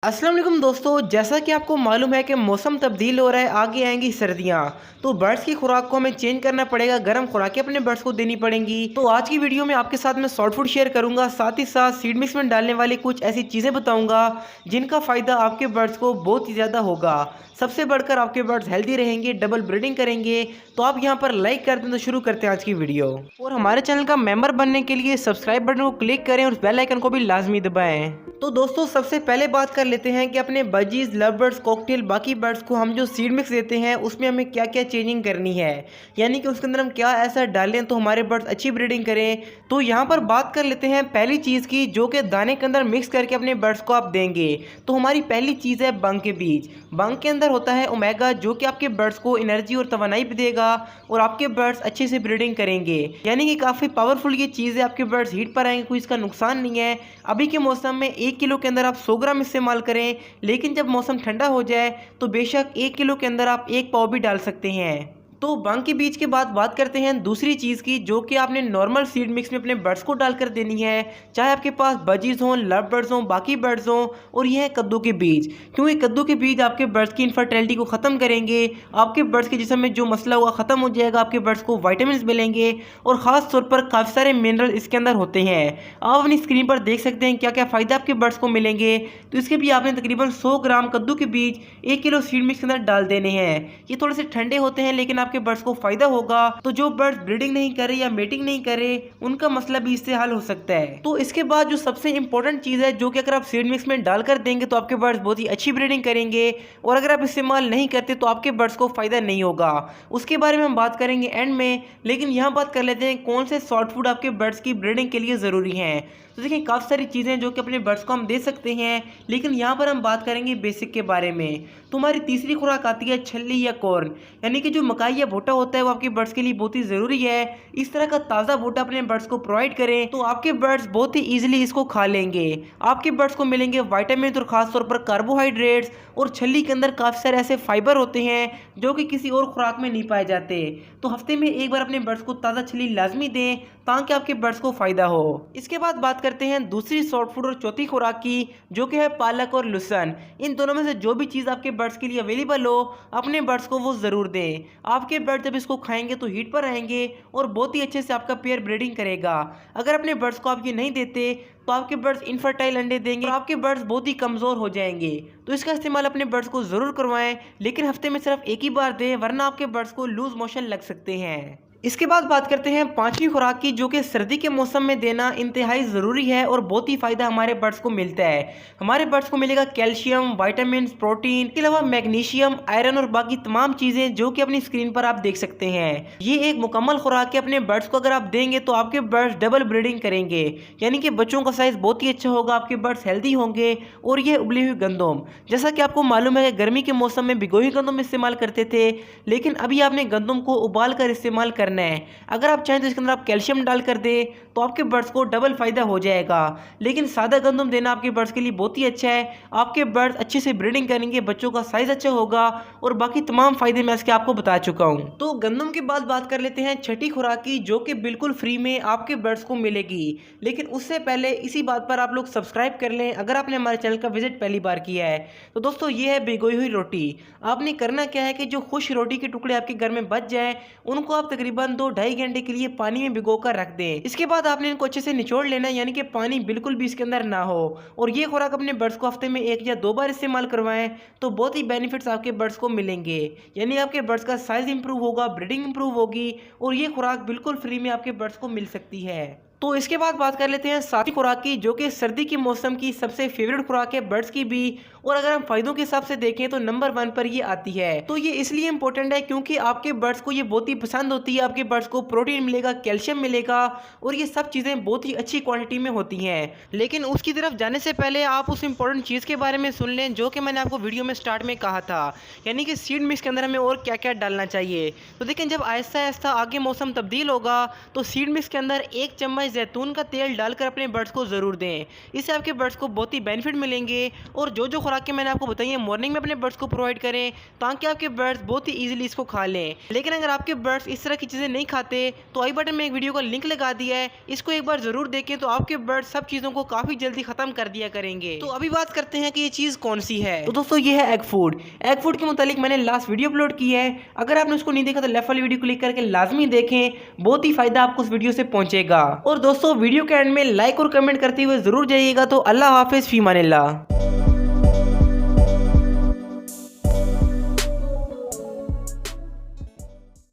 अस्सलाम वालेकुम दोस्तों, जैसा कि आपको मालूम है कि मौसम तब्दील हो रहा है, आगे आएंगी सर्दियाँ। तो बर्ड्स की खुराक को हमें चेंज करना पड़ेगा, गर्म खुराकें अपने बर्ड्स को देनी पड़ेंगी। तो आज की वीडियो में आपके साथ मैं सॉर्ट फूड शेयर करूंगा, साथ ही साथ सीड मिक्स में डालने वाली कुछ ऐसी चीज़ें बताऊंगा जिनका फ़ायदा आपके बर्ड्स को बहुत ही ज़्यादा होगा। सबसे बढ़कर आपके बर्ड्स हेल्दी रहेंगे, डबल ब्रीडिंग करेंगे। तो आप यहाँ पर लाइक कर दें तो शुरू करते हैं आज की वीडियो। और हमारे चैनल का मेंबर बनने के लिए सब्सक्राइब बटन को क्लिक करें और बेल आइकन को भी लाजमी दबाएं। तो दोस्तों सबसे पहले बात कर लेते हैं कि अपने बजीज, लव बर्ड्स, कॉकटेल, बाकी बर्ड्स को हम जो सीड मिक्स देते हैं उसमें हमें क्या क्या चेंजिंग करनी है, यानी कि उसके अंदर हम क्या ऐसा डालें तो हमारे बर्ड्स अच्छी ब्रीडिंग करें। तो यहाँ पर बात कर लेते हैं पहली चीज़ की, जो कि दाने के अंदर मिक्स करके अपने बर्ड्स को आप देंगे। तो हमारी पहली चीज़ है बंग के बीज। बंग के अंदर होता है ओमेगा, जो कि आपके बर्ड्स को एनर्जी और तवानाई भी देगा और आपके बर्ड्स अच्छे से ब्रीडिंग करेंगे। यानी कि काफ़ी पावरफुल ये चीज़ है, आपके बर्ड्स हीट पर आएंगे, कोई इसका नुकसान नहीं है। अभी के मौसम में 1 किलो के अंदर आप 100 ग्राम इस्तेमाल करें, लेकिन जब मौसम ठंडा हो जाए तो बेशक 1 किलो के अंदर आप 1 पाव भी डाल सकते हैं। तो बंग के बीज के बाद बात करते हैं दूसरी चीज़ की, जो कि आपने नॉर्मल सीड मिक्स में अपने बर्ड्स को डालकर देनी है, चाहे आपके पास बजीज हों, लव बर्ड्स हों, बाकी बर्ड्स हों। और यह है कद्दू के बीज, क्योंकि कद्दू के बीज आपके बर्ड्स की इनफर्टिलिटी को ख़त्म करेंगे, आपके बर्ड्स के जिस्म में जो मसला हुआ ख़त्म हो जाएगा, आपके बर्ड्स को वाइटामिन मिलेंगे और ख़ास तौर पर काफ़ी सारे मिनरल इसके अंदर होते हैं। आप अपनी स्क्रीन पर देख सकते हैं क्या क्या फ़ायदा आपके बर्ड्स को मिलेंगे। तो इसके भी आपने तकरीबन 100 ग्राम कद्दू के बीज 1 किलो सीड मिक्स के अंदर डाल देने हैं। ये थोड़े से ठंडे होते हैं लेकिन आपके बर्ड्स को फायदा होगा। तो जो बर्ड्स ब्रीडिंग नहीं करे या मेटिंग नहीं करे उनका मसला भी इससे हल हो सकता है। तो इसके बाद जो सबसे इंपॉर्टेंट चीज़ है, जो कि अगर आप सीड मिक्स में डालकर देंगे तो आपके बर्ड्स बहुत ही अच्छी ब्रीडिंग करेंगे, और अगर आप इस्तेमाल नहीं करते तो आपके बर्ड्स को फायदा नहीं होगा। उसके बारे में हम बात करेंगे एंड में, लेकिन यहाँ बात कर लेते हैं कौन से सॉफ्ट फूड आपके बर्ड्स की ब्रीडिंग के लिए ज़रूरी हैं। तो देखिए काफ़ी सारी चीज़ें जो कि अपने बर्ड्स को हम दे सकते हैं, लेकिन यहाँ पर हम बात करेंगे बेसिक के बारे में। तो हमारी तीसरी खुराक आती है छल्ली या कॉर्न, यानी कि जो मकाई या भुट्टा होता है वो आपके बर्ड्स के लिए बहुत ही ज़रूरी है। इस तरह का ताज़ा भुट्टा अपने बर्ड्स को प्रोवाइड करें तो आपके बर्ड्स बहुत ही ईजिली इसको खा लेंगे। आपके बर्ड्स को मिलेंगे वाइटामिन और ख़ासतौर पर कार्बोहाइड्रेट्स, और छल्ली के अंदर काफ़ी सारे ऐसे फाइबर होते हैं जो कि किसी और खुराक में नहीं पाए जाते। तो हफ्ते में एक बार अपने बर्ड्स को ताज़ा छल्ली लाजमी दें ताकि आपके बर्ड्स को फ़ायदा हो। इसके बाद बात करते हैं दूसरी सॉफ्ट फूड और चौथी खुराक की, जो कि है पालक और लहसुन। इन दोनों में से जो भी चीज़ आपके बर्ड्स के लिए अवेलेबल हो अपने बर्ड्स को वो ज़रूर दें। आपके बर्ड जब इसको खाएंगे तो हीट पर रहेंगे और बहुत ही अच्छे से आपका पेयर ब्रीडिंग करेगा। अगर अपने बर्ड्स को आप ये नहीं देते तो आपके बर्ड्स इनफर्टाइल अंडे देंगे और आपके बर्ड्स बहुत ही कमज़ोर हो जाएंगे। तो इसका इस्तेमाल अपने बर्ड्स को ज़रूर करवाएं, लेकिन हफ्ते में सिर्फ एक ही बार दें, वरना आपके बर्ड्स को लूज मोशन लग सकते हैं। इसके बाद बात करते हैं पांचवी खुराक की, जो कि सर्दी के मौसम में देना इंतहाई ज़रूरी है और बहुत ही फ़ायदा हमारे बर्ड्स को मिलता है। हमारे बर्ड्स को मिलेगा कैल्शियम, विटामिन, प्रोटीन, इसके अलावा मैग्नीशियम, आयरन और बाकी तमाम चीज़ें जो कि अपनी स्क्रीन पर आप देख सकते हैं। ये एक मुकम्मल खुराक है, अपने बर्ड्स को अगर आप देंगे तो आपके बर्ड्स डबल ब्रीडिंग करेंगे, यानी कि बच्चों का साइज़ बहुत ही अच्छा होगा, आपके बर्ड्स हेल्दी होंगे। और ये उबली हुई गंदम, जैसा कि आपको मालूम है गर्मी के मौसम में भिगोई हुई गंदम इस्तेमाल करते थे, लेकिन अभी आपने गंदम को उबाल कर इस्तेमाल करना है। अगर आप चाहें तो इसके अंदर आप कैल्शियम डाल कर दे तो आपके बर्ड्स को डबल फायदा हो जाएगा, लेकिन सादा गंदम देना आपके बर्ड्स के लिए बहुत ही अच्छा है। आपके बर्ड्स अच्छे से ब्रीडिंग करेंगे, बच्चों का साइज अच्छा होगा और बाकी तमाम फायदे मैं इसके आपको बता चुका हूं। तो गंदम के बाद बात कर लेते हैं छठी खुराक की, जो कि बिल्कुल फ्री में आपके बर्ड्स को मिलेगी। लेकिन उससे पहले इसी बात पर आप लोग सब्सक्राइब कर लें अगर आपने हमारे चैनल का विजिट पहली बार किया है। तो दोस्तों ये है भिगोई हुई रोटी। आपने करना क्या है कि जो खुश रोटी के टुकड़े आपके घर में बच जाए उनको आप तकरीबन 2-2.5 घंटे के लिए पानी में भिगोकर रख दें। इसके बाद आपने इनको अच्छे से निचोड़ लेना है, यानी कि पानी बिल्कुल भी इसके अंदर ना हो। और ये खुराक अपने बर्ड्स को हफ्ते में 1 या 2 बार इस्तेमाल करवाएं तो बहुत ही बेनिफिट्स आपके बर्ड्स को मिलेंगे, यानी आपके बर्ड्स का साइज इंप्रूव होगा, ब्रीडिंग इंप्रूव होगी और ये खुराक बिल्कुल फ्री में आपके बर्ड्स को मिल सकती है। तो इसके बाद बात कर लेते हैं सातवीं खुराक की, जो कि सर्दी के मौसम की सबसे फेवरेट खुराक है बर्ड्स की भी, और अगर हम फायदों के हिसाब से देखें तो नंबर 1 पर ये आती है। तो ये इसलिए इंपॉर्टेंट है क्योंकि आपके बर्ड्स को ये बहुत ही पसंद होती है। आपके बर्ड्स को प्रोटीन मिलेगा, कैल्शियम मिलेगा और ये सब चीज़ें बहुत ही अच्छी क्वांटिटी में होती हैं। लेकिन उसकी तरफ जाने से पहले आप उस इंपॉर्टेंट चीज़ के बारे में सुन लें जो कि मैंने आपको वीडियो में स्टार्ट में कहा था, यानी कि सीड मिक्स के अंदर हमें और क्या क्या डालना चाहिए। तो देखें जब आहिस्ता आहिस्ता आगे मौसम तब्दील होगा तो सीड मिक्स के अंदर 1 चम्मच जैतून का तेल डालकर अपने बर्ड्स को ज़रूर दें। इससे आपके बर्ड्स को बहुत ही बेनिफिट मिलेंगे। और जो जो खुराकें मैंने आपको बताई है मॉर्निंग में अपने बर्ड्स को प्रोवाइड करें ताकि आपके बर्ड्स बहुत ही ईजिली इसको खा लें। लेकिन अगर आपके बर्ड्स इस तरह की चीज़ें नहीं खाते तो आई बटन में एक वीडियो का लिंक लगा दिया है, इसको एक बार ज़रूर देखें तो आपके बर्ड्स सब चीज़ों को काफ़ी जल्दी ख़त्म कर दिया करेंगे। तो अभी बात करते हैं कि ये चीज़ कौन सी है। तो दोस्तों ये है एग फूड। एग फूड के मुतालिक मैंने लास्ट वीडियो अपलोड की है, अगर आपने उसको नहीं देखा तो लेफ्ट वाली वीडियो क्लिक करके लाजमी देखें, बहुत ही फायदा आपको उस वीडियो से पहुंचेगा। और दोस्तों वीडियो के एंड में लाइक और कमेंट करते हुए जरूर जाइएगा। तो अल्लाह हाफिज़, फी मानिल्लाह।